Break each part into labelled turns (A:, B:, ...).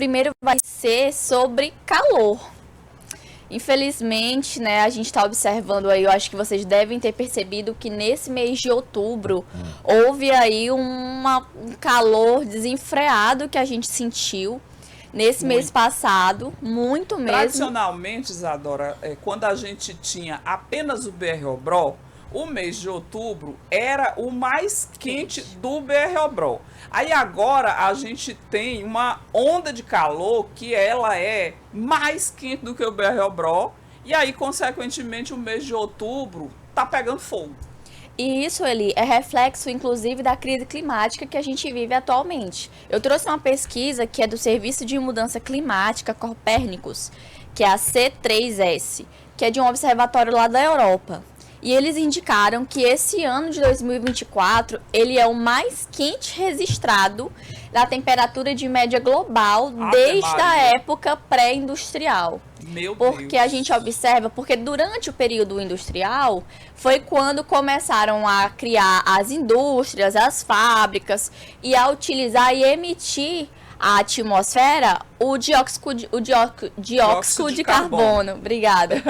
A: primeiro vai ser sobre calor. Infelizmente, né, a gente está observando aí, eu acho que vocês devem ter percebido que nesse mês de outubro houve aí um calor desenfreado que a gente sentiu nesse mês passado, muito mesmo.
B: Tradicionalmente, Isadora, quando a gente tinha apenas o BR-Obró, o mês de outubro era o mais quente do BR-Obró. Aí agora a gente tem uma onda de calor que ela é mais quente do que o BR-Obró. E aí, consequentemente, o mês de outubro tá pegando fogo.
A: E isso, Eli, é reflexo, inclusive, da crise climática que a gente vive atualmente. Eu trouxe uma pesquisa que é do Serviço de Mudança Climática Copérnicos, que é a C3S, que é de um observatório lá da Europa. E eles indicaram que esse ano de 2024, ele é o mais quente registrado da temperatura de média global desde a época pré-industrial.
B: Meu
A: porque
B: Deus.
A: A gente observa, porque durante o período industrial foi quando começaram a criar as indústrias, as fábricas e a utilizar e emitir a atmosfera o dióxido de carbono, obrigada,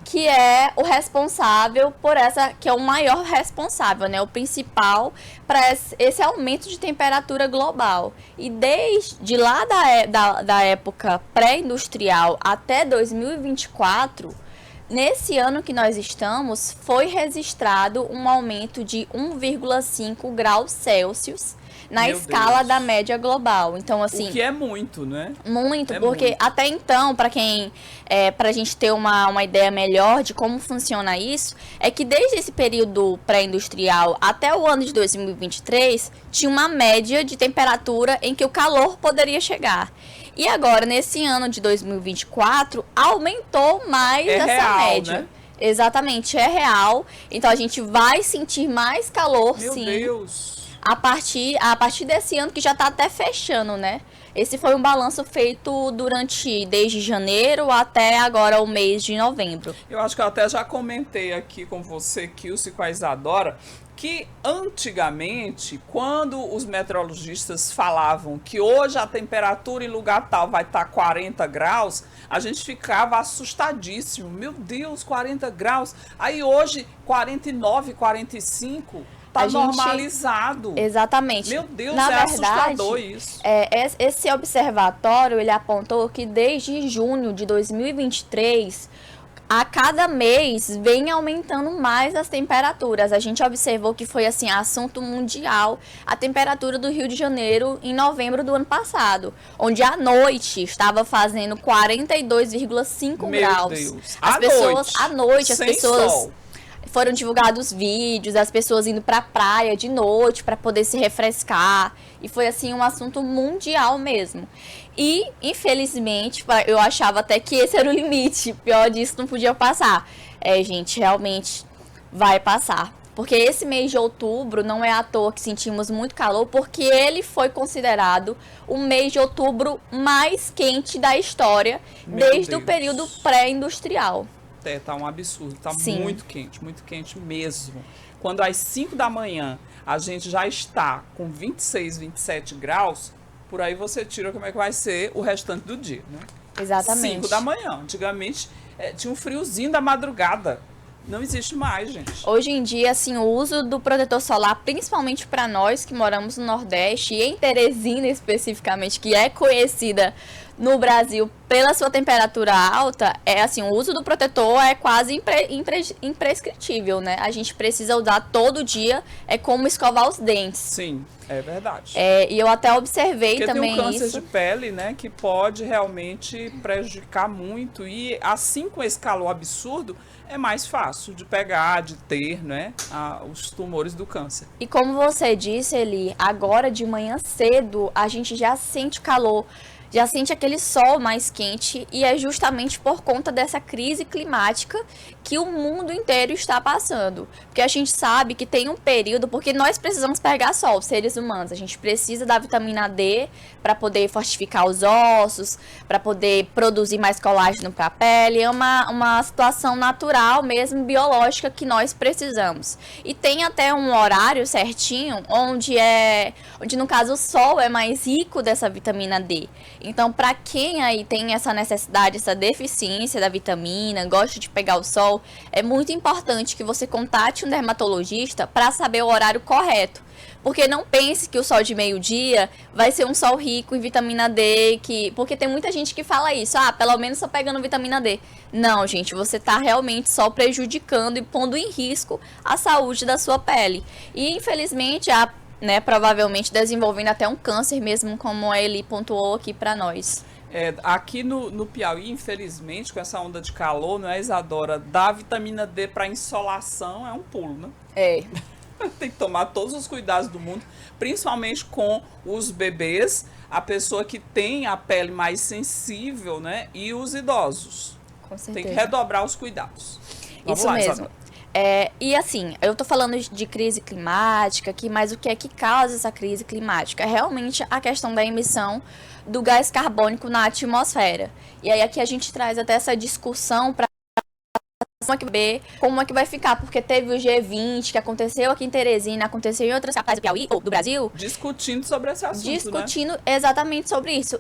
A: que é o responsável por que é o maior responsável, né, o principal para esse aumento de temperatura global. E desde lá da época pré-industrial até 2024, nesse ano que nós estamos, foi registrado um aumento de 1,5 graus Celsius na escala da média global. Então, assim,
B: o que é muito, né?
A: Muito, porque até então, para a gente ter uma ideia melhor de como funciona isso, é que desde esse período pré-industrial até o ano de 2023, tinha uma média de temperatura em que o calor poderia chegar. E agora, nesse ano de 2024, aumentou mais essa média. Né? Exatamente, é real. Então, a gente vai sentir mais calor, sim.
B: Meu Deus!
A: A partir desse ano que já está até fechando, né? Esse foi um balanço feito desde janeiro até agora o mês de novembro.
B: Eu acho que eu até já comentei aqui com você, Kilce, com a Isadora, que antigamente, quando os meteorologistas falavam que hoje a temperatura em lugar tal vai estar 40 graus, a gente ficava assustadíssimo. Meu Deus, 40 graus. Aí hoje, 49, 45... Tá normalizado.
A: Exatamente.
B: Meu Deus, é assustador isso.
A: Esse observatório, ele apontou que desde junho de 2023, a cada mês, vem aumentando mais as temperaturas. A gente observou que foi, assim, assunto mundial, a temperatura do Rio de Janeiro em novembro do ano passado, onde à noite estava fazendo 42,5 graus.
B: Meu Deus.
A: À noite, as
B: sem
A: pessoas...
B: sol.
A: Foram divulgados vídeos, as pessoas indo pra praia de noite para poder se refrescar. E foi, assim, um assunto mundial mesmo. E, infelizmente, eu achava até que esse era o limite. Pior disso, não podia passar. Gente, realmente vai passar. Porque esse mês de outubro não é à toa que sentimos muito calor, porque ele foi considerado o mês de outubro mais quente da história, desde o período pré-industrial.
B: Tá um absurdo, tá muito quente mesmo. Quando às 5 da manhã a gente já está com 26, 27 graus, por aí você tira como é que vai ser o restante do dia, né?
A: Exatamente.
B: 5 da manhã. Antigamente tinha um friozinho da madrugada. Não existe mais, gente.
A: Hoje em dia, assim, o uso do protetor solar, principalmente para nós que moramos no Nordeste, e em Teresina especificamente, que é conhecida no Brasil pela sua temperatura alta, o uso do protetor é quase imprescritível, né? A gente precisa usar todo dia, é como escovar os dentes.
B: Sim, é verdade.
A: E eu até observei
B: porque
A: também
B: tem um câncer
A: isso.
B: de pele, né, que pode realmente prejudicar muito, e assim, com esse calor absurdo, é mais fácil de pegar, de ter, né, os tumores do câncer.
A: E como você disse, Eli, agora de manhã cedo a gente já sente calor, já sente aquele sol mais quente, e é justamente por conta dessa crise climática que o mundo inteiro está passando. Porque a gente sabe que tem um período, porque nós precisamos pegar sol, seres humanos, a gente precisa da vitamina D para poder fortificar os ossos, para poder produzir mais colágeno para a pele, é uma situação natural mesmo, biológica, que nós precisamos. E tem até um horário certinho, onde no caso o sol é mais rico dessa vitamina D. Então, para quem aí tem essa necessidade, essa deficiência da vitamina, gosta de pegar o sol, é muito importante que você contate um dermatologista para saber o horário correto. Porque não pense que o sol de meio-dia vai ser um sol rico em vitamina D, porque tem muita gente que fala isso, pelo menos só pegando vitamina D. Não, gente, você está realmente só prejudicando e pondo em risco a saúde da sua pele. E, infelizmente, provavelmente desenvolvendo até um câncer mesmo, como a Eli pontuou aqui para nós.
B: Aqui no Piauí, infelizmente, com essa onda de calor, não é, Isadora? Dar vitamina D para insolação é um pulo, né? Tem que tomar todos os cuidados do mundo, principalmente com os bebês, a pessoa que tem a pele mais sensível, né? E os idosos.
A: Com certeza.
B: Tem que redobrar os cuidados. Vamos
A: Isso
B: lá,
A: mesmo.
B: Isadora.
A: E assim, eu tô falando de crise climática aqui, mas o que é que causa essa crise climática? É realmente a questão da emissão do gás carbônico na atmosfera. E aí aqui a gente traz até essa discussão para como é que vai ficar, porque teve o G20 que aconteceu aqui em Teresina, aconteceu em outras capitais do Piauí, ou do Brasil.
B: Discutindo sobre esse assunto, né?
A: Exatamente sobre isso,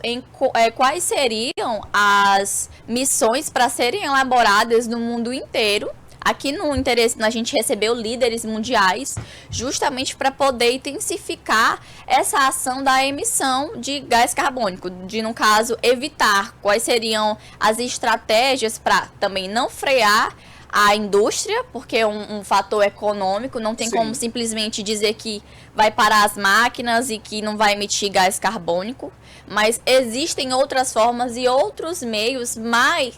A: quais seriam as missões para serem elaboradas no mundo inteiro. Aqui no interesse, a gente recebeu líderes mundiais justamente para poder intensificar essa ação da emissão de gás carbônico, no caso, evitar quais seriam as estratégias para também não frear a indústria, porque é um fator econômico, não tem como simplesmente dizer que vai parar as máquinas e que não vai emitir gás carbônico, mas existem outras formas e outros meios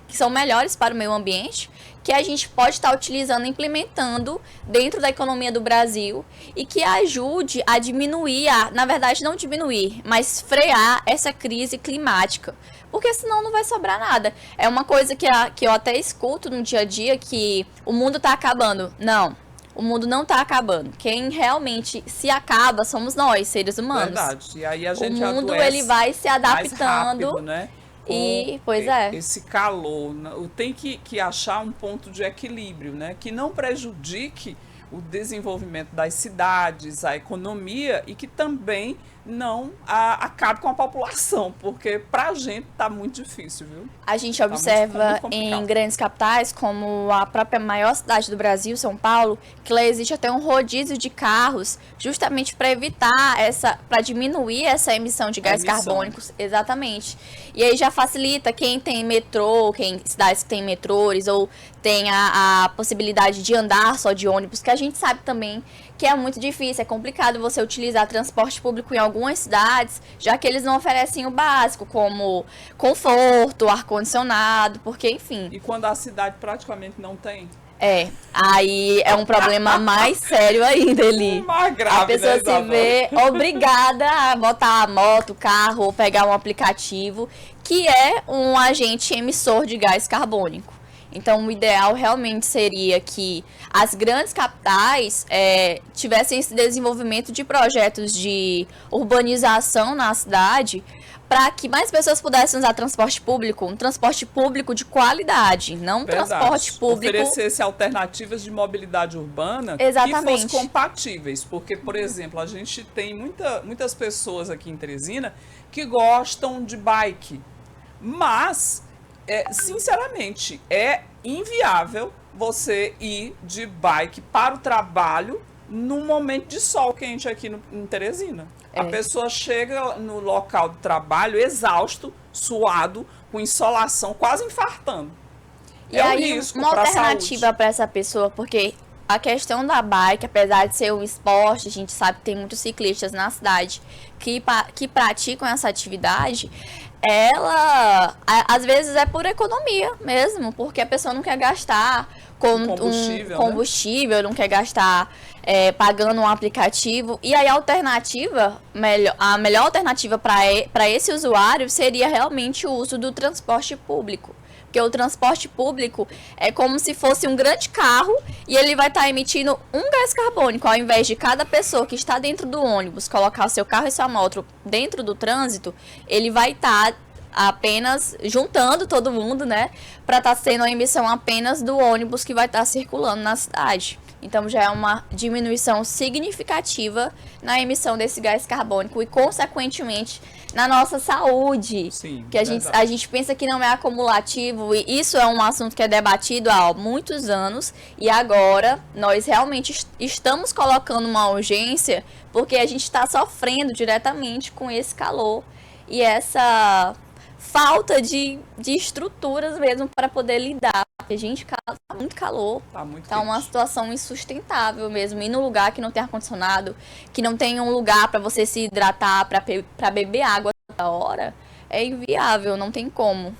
A: que são melhores para o meio ambiente, que a gente pode estar utilizando, implementando dentro da economia do Brasil e que ajude a diminuir, na verdade não diminuir, mas frear essa crise climática. Porque senão não vai sobrar nada. É uma coisa que eu até escuto no dia a dia, que o mundo está acabando. Não, o mundo não está acabando. Quem realmente se acaba somos nós, seres humanos.
B: Verdade. E aí a gente
A: o mundo ele vai se adaptando.
B: Mais rápido, né? Esse calor, tem que achar um ponto de equilíbrio, né? Que não prejudique o desenvolvimento das cidades, a economia e que também não acabe com a população, porque pra gente tá muito difícil, viu?
A: A gente observa em grandes capitais, como a própria maior cidade do Brasil, São Paulo, que lá existe até um rodízio de carros, justamente para evitar para diminuir essa emissão de gás carbônicos. Exatamente. E aí já facilita quem tem metrô, cidades que tem metrôs, ou tem a possibilidade de andar só de ônibus, que a gente sabe também que é muito difícil, é complicado você utilizar transporte público em algumas cidades, já que eles não oferecem o básico, como conforto, ar-condicionado, porque, enfim...
B: E quando a cidade praticamente não tem?
A: Aí é um problema mais sério ainda, Eli.
B: Mais grave,
A: a pessoa se vê obrigada a botar a moto, o carro, ou pegar um aplicativo, que é um agente emissor de gás carbônico. Então, o ideal realmente seria que as grandes capitais tivessem esse desenvolvimento de projetos de urbanização na cidade, para que mais pessoas pudessem usar transporte público, um transporte público de qualidade, não um transporte público...
B: Oferecesse alternativas de mobilidade urbana que fossem compatíveis, porque, por exemplo, a gente tem muitas pessoas aqui em Teresina que gostam de bike, mas... sinceramente, é inviável você ir de bike para o trabalho num momento de sol quente aqui em Teresina. A pessoa chega no local de trabalho exausto, suado, com insolação, quase infartando.
A: E aí, uma alternativa para essa pessoa, porque a questão da bike, apesar de ser um esporte, a gente sabe que tem muitos ciclistas na cidade que praticam essa atividade, ela, às vezes, é por economia mesmo, porque a pessoa não quer gastar com combustível, não quer gastar pagando um aplicativo. E aí a melhor alternativa para esse usuário seria realmente o uso do transporte público. Porque o transporte público é como se fosse um grande carro e ele vai estar emitindo um gás carbônico. Ao invés de cada pessoa que está dentro do ônibus colocar o seu carro e sua moto dentro do trânsito, ele vai estar apenas juntando todo mundo, né? Para estar sendo a emissão apenas do ônibus que vai estar circulando na cidade. Então já é uma diminuição significativa na emissão desse gás carbônico e, consequentemente, na nossa saúde.
B: Sim,
A: que a gente pensa que não é acumulativo, e isso é um assunto que é debatido há muitos anos, e agora nós realmente estamos colocando uma urgência porque a gente está sofrendo diretamente com esse calor e essa falta de estruturas mesmo para poder lidar. Porque, gente, tá muito calor,
B: tá
A: uma
B: quente.
A: situação insustentável mesmo. Ir num lugar que não tem ar-condicionado, que não tem um lugar para você se hidratar, para beber água toda hora, é inviável, não tem como.